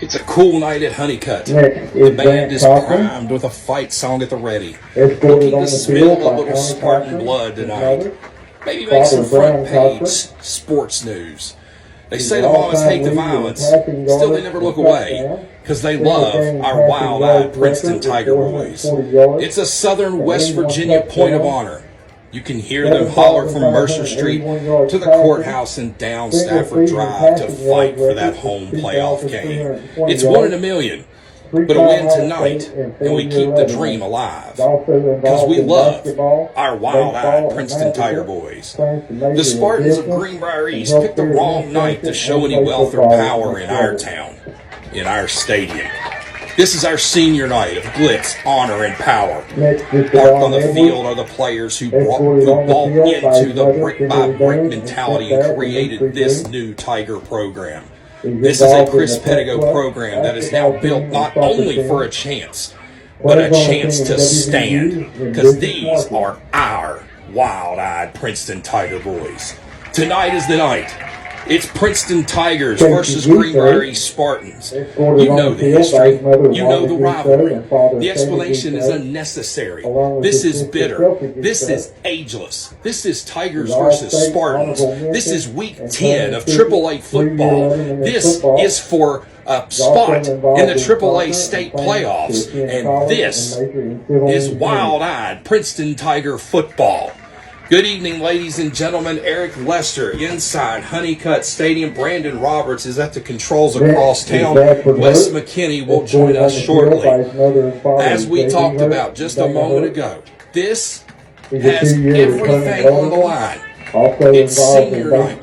It's a cool night at Honeycutt. The band is primed with a fight song at the ready. Looking to spill a little Spartan blood tonight. Maybe make some front page sports news. They say the Mamas hate the violence, still they never look away, because they love our wild-eyed Princeton Tiger Boys. It's a southern West Virginia point of honor. You can hear them holler from Mercer Street to the courthouse and down Stafford Drive to fight for that home playoff game. It's 1 in a million, but a win tonight, and we keep the dream alive. Because we love our wild-eyed Princeton Tiger Boys. The Spartans of Greenbrier East picked the wrong night to show any wealth or power in our town, in our stadium. This is our senior night of glitz, honor, and power. Marked on the field are the players who bought into the brick-by-brick mentality and created this new Tiger program. This is a Chris Pettigo program that is now built not only for a chance, but a chance to stand, because these are our wild-eyed Princeton Tiger Boys. Tonight is the night. It's Princeton Tigers versus Greenbrier East Spartans. You know the history. You know the rivalry. The explanation is unnecessary. This is bitter. This is ageless. This is Tigers versus Spartans. This is week 10 of AAA football. This is for a spot in the AAA state playoffs. And this is wild-eyed Princeton Tiger football. Good evening, ladies and gentlemen. Eric Lester inside Honeycutt Stadium. Brandon Roberts is at the controls across town. Wes McKinney will join us shortly. As we talked about just a moment ago, this has everything on the line. It's senior night.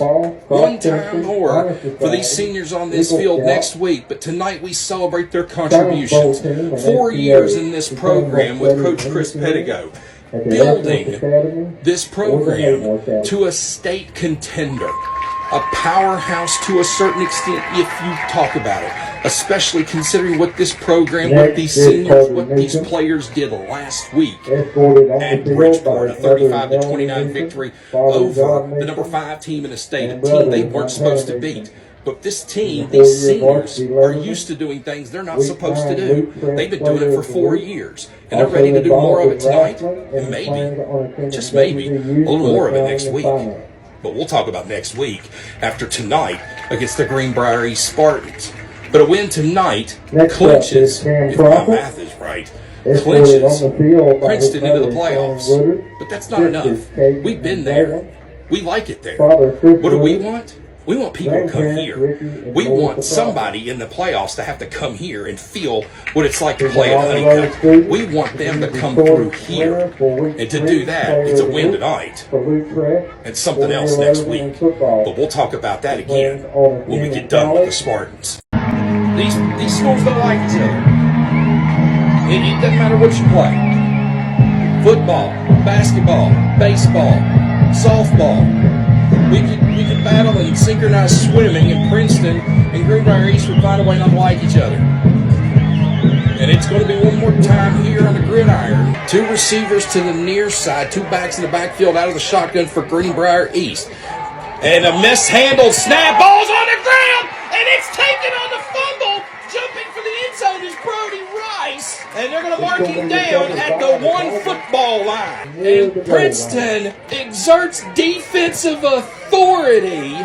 One time more for these seniors on this field next week, but tonight we celebrate their contributions. 4 years in this program with Coach Chris Pettigo, building this program to a state contender, a powerhouse to a certain extent if you talk about it, especially considering what this program, what these seniors, what these players did last week at Bridgeport, a 35-29 victory over the number 5 team in the state, a team they weren't supposed to beat. But this team, these seniors, are used to doing things they're not supposed to do. They've been doing it for 4 years, and they're ready to do more of it tonight, and maybe, just maybe, a little more of it next week. But we'll talk about next week after tonight against the Greenbrier East Spartans. But a win tonight clinches, if my math is right, clinches Princeton into the playoffs. But that's not enough. We've been there. We like it there. What do we want? We want people to come here. We want somebody in the playoffs to have to come here and feel what it's like to play at Honeycutt. We want them to come through here. And to do that, it's a win tonight and something else next week. But we'll talk about that again when we get done with the Spartans. These schools don't like each other. It doesn't matter what you play. Football, basketball, baseball, softball. We could battle in synchronized swimming in Princeton, and Greenbrier East would find a way not to like each other. And it's going to be one more time here on the gridiron. 2 receivers to the near side, 2 backs in the backfield out of the shotgun for Greenbrier East. And a mishandled snap, ball's on the ground, and it's taken on the fumble. Jumping for the end zone is Brody Rice, and they're going to mark him down at the 1 football line. And Princeton exerts defensive authority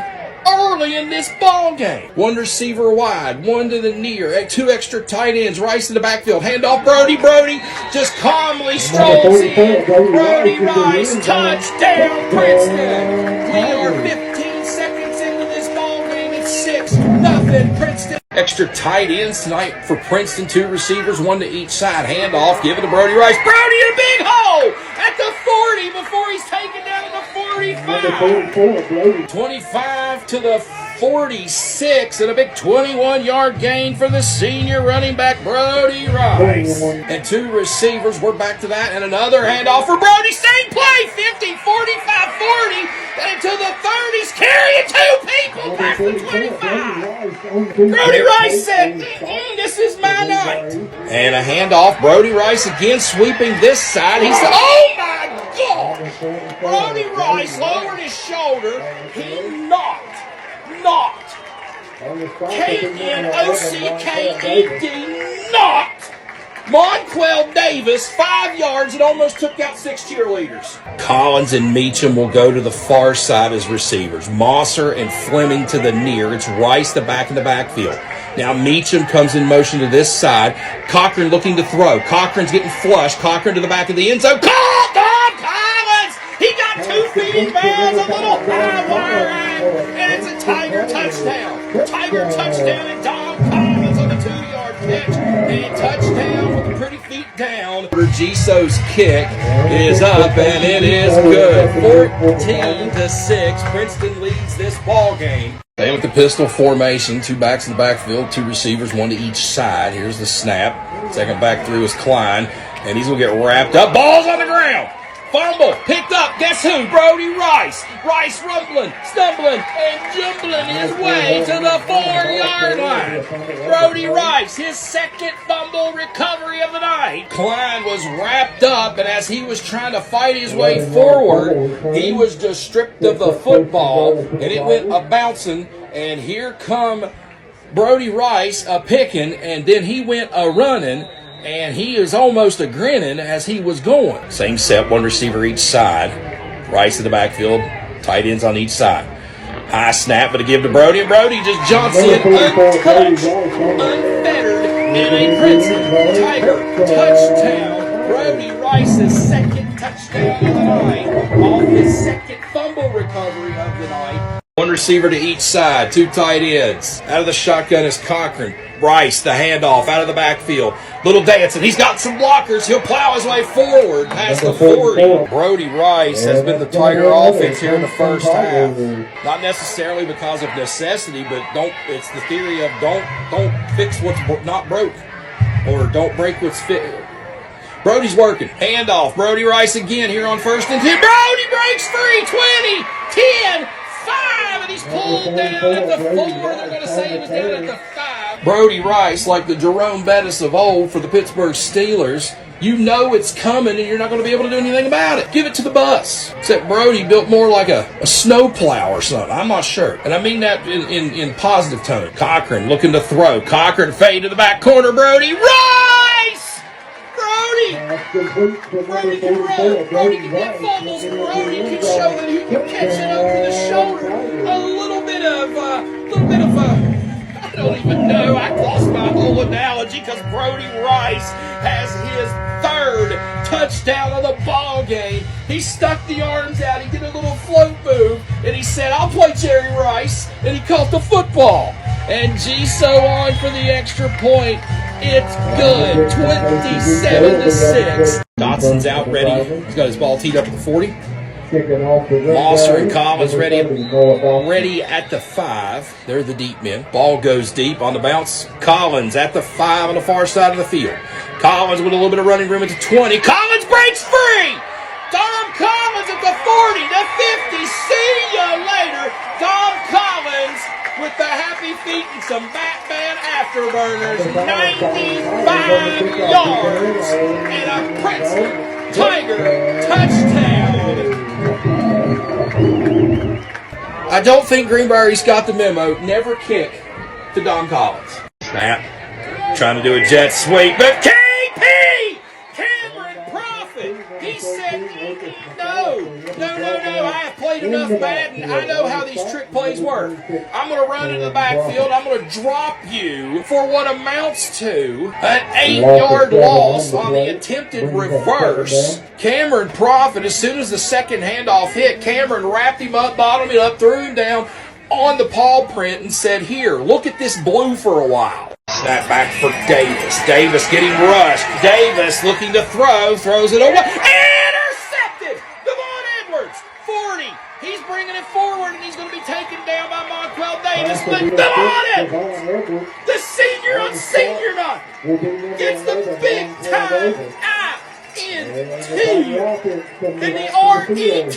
early in this ball game. 1 receiver wide, 1 to the near, 2 extra tight ends. Rice in the backfield, handoff Brody. Brody just calmly strolls in. Brody Rice, touchdown Princeton. We are 15 seconds into this ball game. It's 6-0 Princeton. Extra tight ends tonight for Princeton. 2 receivers, 1 to each side. Handoff, give it to Brody Rice. Brody in a big hole at the 40 before he's taken down at the 45. 25 to the 46 and a big 21-yard gain for the senior running back Brody Rice. And 2 receivers, we're back to that, and another handoff for Brody. Same play, 50, 45, 40, and to the 30s, carrying 2 people back to 25. Brody Rice said, this is my night. And a handoff, Brody Rice again sweeping this side. He said, oh my God! Brody Rice lowered his shoulder. He knocked K-N-O-C-K-E-D, knocked Monquell Davis 5 yards and almost took out 6 cheerleaders. Collins and Meacham will go to the far side as receivers. Mosser and Fleming to the near. It's Rice the back in the backfield. Now Meacham comes in motion to this side. Cochran looking to throw. Cochran's getting flushed. Cochran to the back of the end zone. Call Tom Collins! He got 2 feet in bounds, a little high wire out, and it's a Tiger touchdown. Tiger touchdown and Tom Collins on the 2-yard catch. And touchdown with the pretty feet down. Giso's kick is up, and it is good. 14-6. Princeton leads this ball game. Playing with the pistol formation, 2 backs in the backfield, 2 receivers, 1 to each side. Here's the snap. Second back through is Klein, and he's going to get wrapped up. Ball's on the ground. Fumble, picked up, guess who? Brody Rice. Rice rumbling, stumbling, and jumbling his way to the 4-yard line. Brody Rice, his second fumble recovery of the night. Klein was wrapped up, and as he was trying to fight his way forward, he was just stripped of the football, and it went a-bouncing, and here come Brody Rice a-picking, and then he went a-running, and he is almost a-grinning as he was going. Same set, 1 receiver each side. Rice in the backfield, tight ends on each side. High snap, but a give to Brody, and Brody just jumps in untouched, unfettered, and a Princeton Tiger touchdown. Brody Rice's second touchdown of the night, off his second fumble recovery of the night. 1 receiver to each side, 2 tight ends. Out of the shotgun is Cochran. Rice, the handoff, out of the backfield. Little dancing. He's got some blockers. He'll plow his way forward past the 40. Brody Rice has been the Tiger offense here in the first half. Not necessarily because of necessity, but it's the theory of don't fix what's not broke, or don't break what's fit. Brody's working. Handoff. Brody Rice again here on 1st and 10. Brody breaks free. 20, 10, 5, and he's pulled down at the 4. They're going to say he was down at the 5. Brody Rice, like the Jerome Bettis of old for the Pittsburgh Steelers, you know it's coming and you're not going to be able to do anything about it. Give it to the bus. Except Brody built more like a snowplow or something. I'm not sure. And I mean that in positive tone. Cochran looking to throw. Cochran fade to the back corner. Brody Rice! Brody can run. Brody can get fumbles. Brody can show that he can catch it over the shoulder. A little bit of I don't even know. I lost my whole analogy because Brody Rice has his 3rd touchdown of the ball game. He stuck the arms out. He did a little float move, and he said, "I'll play Jerry Rice," and he caught the football. And Giso on for the extra point. It's good. 27-6. Dotson's out ready. He's got his ball teed up at the 40. Mosser and Collins ready at the 5. They're the deep men. Ball goes deep on the bounce. Collins at the 5 on the far side of the field. Collins with a little bit of running room at the 20. Collins breaks free! Tom Collins at the 40, the 50. See ya later. Tom Collins with the happy feet and some Batman afterburners. 95 yards and a Princeton Tiger touchdown. I don't think Greenbrier's got the memo. Never kick to Don Collins. Snap. Trying to do a jet sweep, but KP! Cameron Prophet! He said, no. I have played enough Madden. I know how these trick plays work. I'm going to run into the backfield. I'm going to drop you for what amounts to an 8-yard loss on the attempted reverse. Cameron Prophet, as soon as the second handoff hit, Cameron wrapped him up, bottomed him up, threw him down on the paw print and said, "Here, look at this blue for a while." Snap back for Davis. Davis getting rushed. Davis looking to throw, throws it away. Intercepted! Devon Edwards, 40. He's bringing it forward, and he's going to be taken down by Monquell Davis. But Devon Edwards, the senior on senior night, gets the big time INT and the RET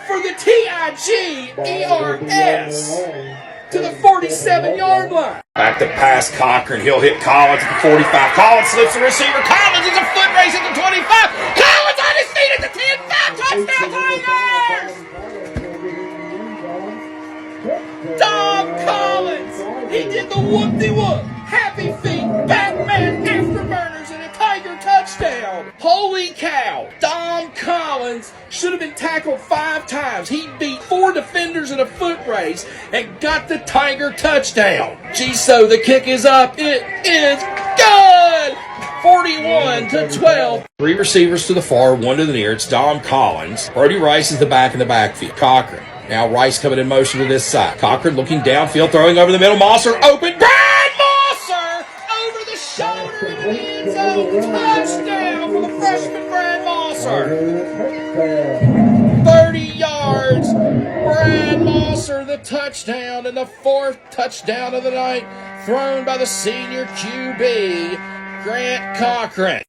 for the TIGERS to the 47-yard line. Back to pass Cochran. He'll hit Collins at the 45. Collins slips the receiver. Collins is a foot race at the 25. Collins on his feet at the 10. 5 touchdown Tigers! Tom Collins get the whoop-de-whoop. Happy feet, Batman afterburners, and a Tiger touchdown. Holy cow. Dom Collins should have been tackled 5 times. He beat 4 defenders in a foot race and got the Tiger touchdown. So the kick is up. It is good. 41-12. 3 receivers to the far, 1 to the near. It's Dom Collins. Brody Rice is the back in the backfield. Cochran. Now Rice coming in motion to this side. Cochran looking downfield, throwing over the middle. Mosser open. Brad Mosser over the shoulder into the end zone. Touchdown for the freshman Brad Mosser. 30 yards. Brad Mosser, the touchdown, and the 4th touchdown of the night thrown by the senior QB, Grant Cochran.